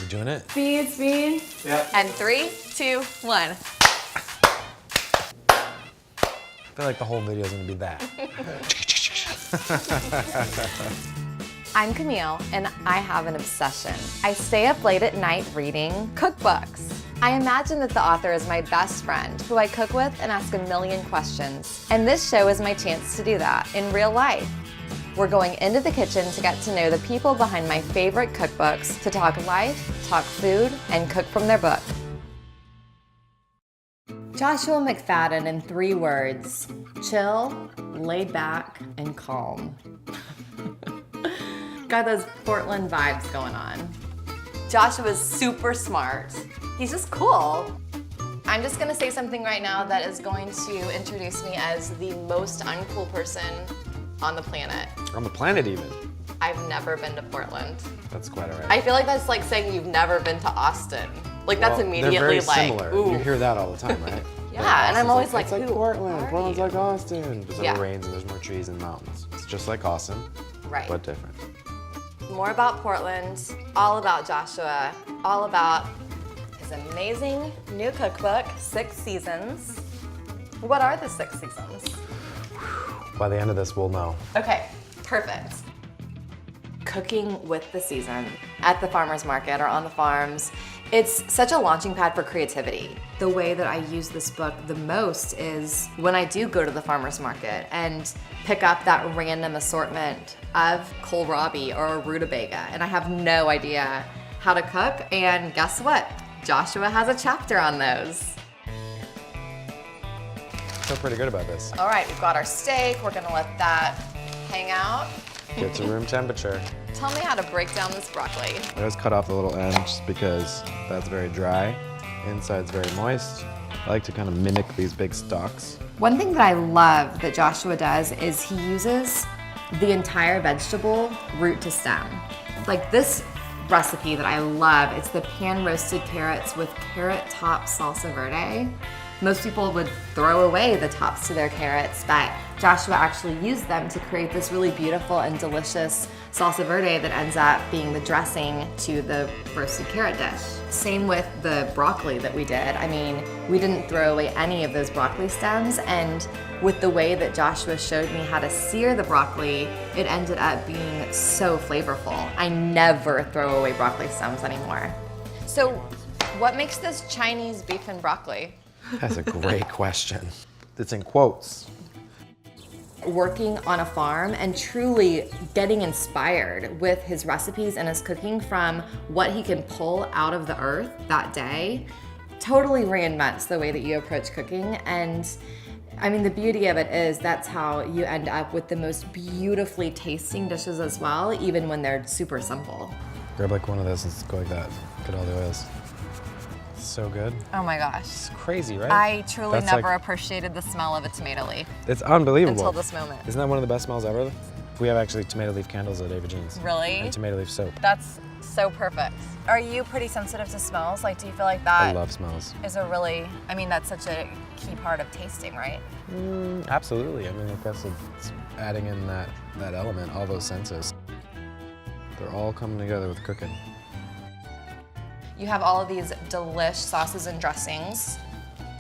You doing it? Speed. Yeah. And 3, 2, 1. I feel like the whole video is gonna be that. I'm Camille, and I have an obsession. I stay up late at night reading cookbooks. I imagine that the author is my best friend, who I cook with and ask a million questions. And this show is my chance to do that in real life. We're going into the kitchen to get to know the people behind my favorite cookbooks, to talk life, talk food, and cook from their book. Joshua McFadden in 3 words: chill, laid back, and calm. Got those Portland vibes going on. Joshua's super smart. He's just cool. I'm just gonna say something right now that is going to introduce me as the most uncool person on the planet. On the planet even. I've never been to Portland. That's quite all right. I feel like that's like saying you've never been to Austin. Like that's Well, immediately they're very like, similar. ooh. You hear that all the time, right? Yeah, and I'm always like, it's like who Portland. are Portland's you? like Austin. Because Yeah. it rains and there's more trees and mountains. It's just like Austin, Right. but different. More about Portland, all about Joshua, all about his amazing new cookbook, 6 seasons. What are the 6 seasons? By the end of this, we'll know. Okay, perfect. Cooking with the season at the farmer's market or on the farms. It's such a launching pad for creativity. The way that I use this book the most is when I do go to the farmer's market and pick up that random assortment of kohlrabi or rutabaga, and I have no idea how to cook, and guess what? Joshua has a chapter on those. I feel pretty good about this. All right, we've got our steak. We're gonna let that hang out. Get to room temperature. Tell me how to break down this broccoli. I just cut off the little end just because that's very dry. Inside's very moist. I like to kind of mimic these big stalks. One thing that I love that Joshua does is he uses the entire vegetable root to stem. Like this recipe that I love, it's the pan-roasted carrots with carrot top salsa verde. Most people would throw away the tops to their carrots, but Joshua actually used them to create this really beautiful and delicious salsa verde that ends up being the dressing to the roasted carrot dish. Same with the broccoli that we did. I mean, we didn't throw away any of those broccoli stems, and with the way that Joshua showed me how to sear the broccoli, it ended up being so flavorful. I never throw away broccoli stems anymore. So, what makes this Chinese beef and broccoli? That's a great question. It's in quotes. Working on a farm and truly getting inspired with his recipes and his cooking from what he can pull out of the earth that day totally reinvents the way that you approach cooking. And I mean, the beauty of it is that's how you end up with the most beautifully tasting dishes as well, even when they're super simple. Grab like one of those and just go like that. Get all the oils. It's so good. Oh my gosh. It's crazy, right? I truly That's never like- appreciated the smell of a tomato leaf It's unbelievable. until this moment. Isn't that one of the best smells ever? We have actually tomato leaf candles at Ava Jean's. Really? And tomato leaf soap. That's so perfect. Are you pretty sensitive to smells? Like, do you feel like I that love smells. is a really, I mean, that's such a key part of tasting, right? Absolutely. I mean, like that's it's adding in that element, all those senses. They're all coming together with cooking. You have all of these delish sauces and dressings.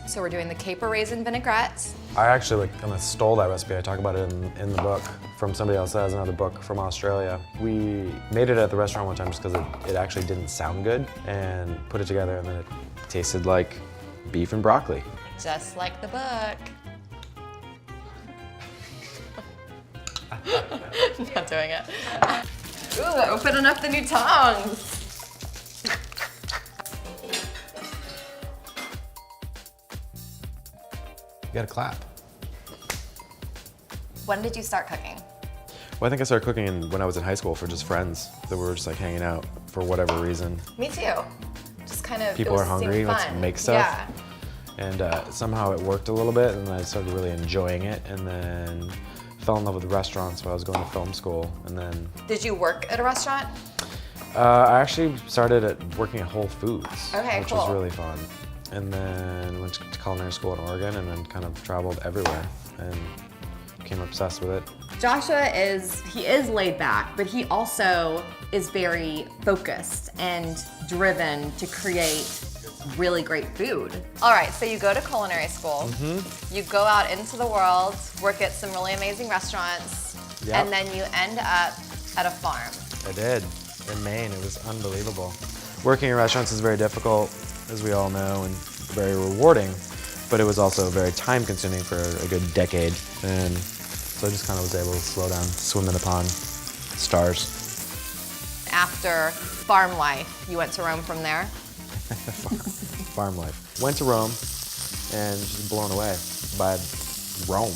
So we're doing the caper raisin vinaigrette. I actually kind of stole that recipe. I talk about it in the book from somebody else that has another book from Australia. We made it at the restaurant one time just because it actually didn't sound good, and put it together, and then it tasted like beef and broccoli. Just like the book. Not doing it. Ooh, opening up the new tongs. You gotta clap. When did you start cooking? Well, I think I started cooking when I was in high school for just friends that were just like hanging out for whatever reason. Me too. Just kind of, People it are seemed hungry, let's fun. make stuff. Yeah. And somehow it worked a little bit, and I started really enjoying it, and then fell in love with restaurants while I was going to film school, and then... Did you work at a restaurant? I actually started working at Whole Foods, Okay, which cool. was really fun. And then went to culinary school in Oregon, and then kind of traveled everywhere and became obsessed with it. Joshua he is laid back, but he also is very focused and driven to create really great food. All right, so you go to culinary school, you go out into the world, work at some really amazing restaurants, and then you end up at a farm. I did, in Maine. It was unbelievable. Working in restaurants is very difficult, as we all know, and very rewarding, but it was also very time-consuming for a good decade, and so I just kind of was able to slow down, swim in the pond, stars. After farm life, you went to Rome from there? Farm life. Went to Rome and just blown away by Rome.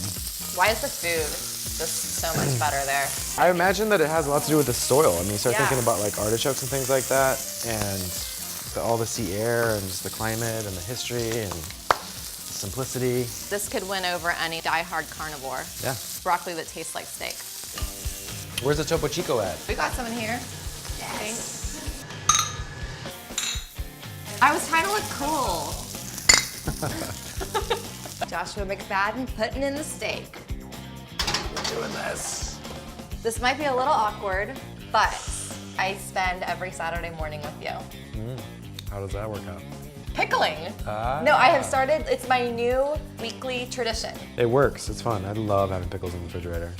Why is the food just so much better there? I imagine that it has a lot to do with the soil. I mean, you start thinking about like artichokes and things like that, and all the sea air and just the climate and the history and the simplicity. This could win over any die-hard carnivore. Yeah. Broccoli that tastes like steak. Where's the Topo Chico at? We got some in here. Thanks. I was trying to look cool. Joshua McFadden putting in the steak. We're doing this. This might be a little awkward, but I spend every Saturday morning with you. How does that work out? Pickling. No, I have started, it's my new weekly tradition. It works, it's fun. I love having pickles in the refrigerator.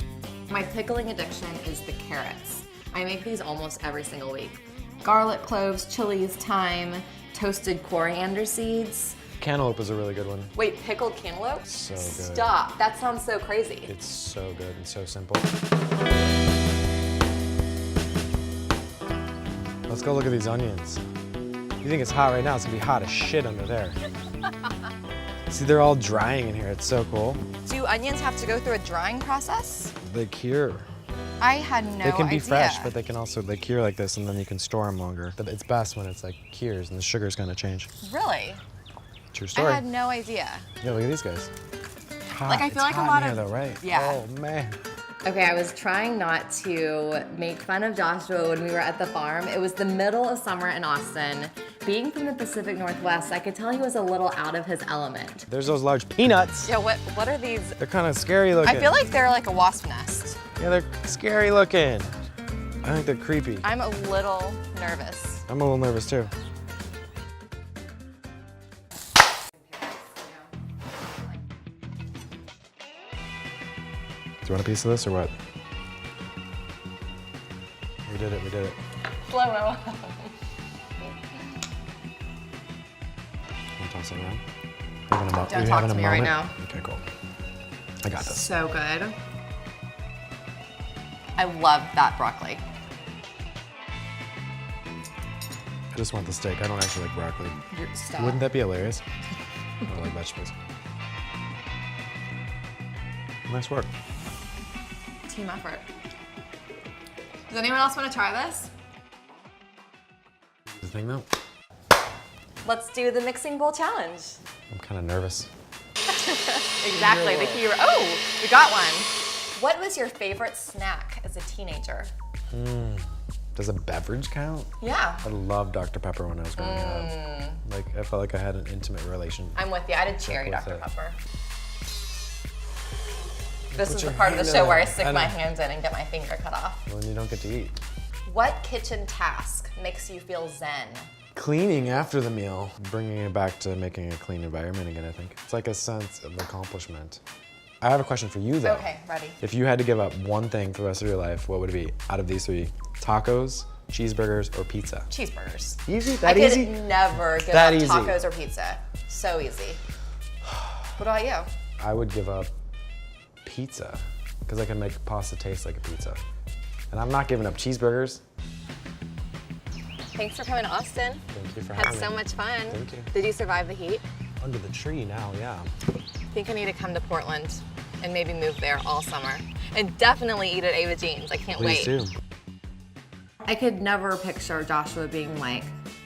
My pickling addiction is the carrots. I make these almost every single week. Garlic cloves, chilies, thyme, toasted coriander seeds. Cantaloupe is a really good one. Wait, pickled cantaloupe? So good. Stop, that sounds so crazy. It's so good and so simple. Let's go look at these onions. You think it's hot right now, it's gonna be hot as shit under there. See, they're all drying in here, it's so cool. Do onions have to go through a drying process? They cure. I had no idea. They can be fresh, but they can also, they cure like this and then you can store them longer. But it's best when it's like cures and the sugar's gonna change. Really? True story. I had no idea. Yeah, look at these guys. Hot. Like, I feel like a lot in of- here, though, right? Yeah. Oh, man. Okay, I was trying not to make fun of Joshua when we were at the farm. It was the middle of summer in Austin. Being from the Pacific Northwest, I could tell he was a little out of his element. There's those large peanuts. Yeah, what are these? They're kind of scary looking. I feel like they're like a wasp nest. Yeah, they're scary looking. I think they're creepy. I'm a little nervous. I'm a little nervous too. Do you want a piece of this or what? We did it, we did it. Blow. Want to toss it around? Don't talk to me right now. Okay, cool. I got this. So good. I love that broccoli. I just want the steak. I don't actually like broccoli. Stop. Wouldn't that be hilarious? I don't like vegetables. Nice work. Team effort. Does anyone else want to try this? The thing though, Let's do the mixing bowl challenge. I'm kind of nervous. Exactly, the hero. Oh, we got one. What was your favorite snack as a teenager? Does a beverage count? Yeah. I loved Dr. Pepper when I was growing up. Like, I felt like I had an intimate relation. I'm with you. I did cherry With Dr. it. Pepper. This Put is your the part of the hand show in where I it. stick I my know. hands in and get my finger cut off. Well, then you don't get to eat. What kitchen task makes you feel zen? Cleaning after the meal, bringing it back to making a clean environment again, I think. It's like a sense of accomplishment. I have a question for you though. Okay, ready. If you had to give up one thing for the rest of your life, what would it be out of these three? Tacos, cheeseburgers, or pizza? Cheeseburgers. Easy? I That could easy? never give That up easy. tacos or pizza. So easy. What about you? I would give up pizza because I can make pasta taste like a pizza. And I'm not giving up cheeseburgers. Thanks for coming to Austin. Thank you for Had having so me. much fun. Thank you. Did you survive the heat? Under the tree now, yeah. I think I need to come to Portland and maybe move there all summer. And definitely eat at Ava Jean's. I can't Please do. I could never picture Joshua being like,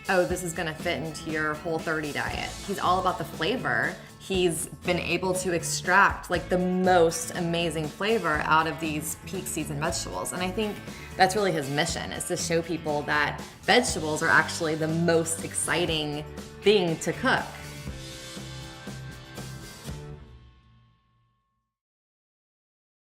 oh, this is gonna fit into your Whole30 diet. He's all about the flavor. He's been able to extract like the most amazing flavor out of these peak season vegetables. And I think that's really his mission, is to show people that vegetables are actually the most exciting thing to cook.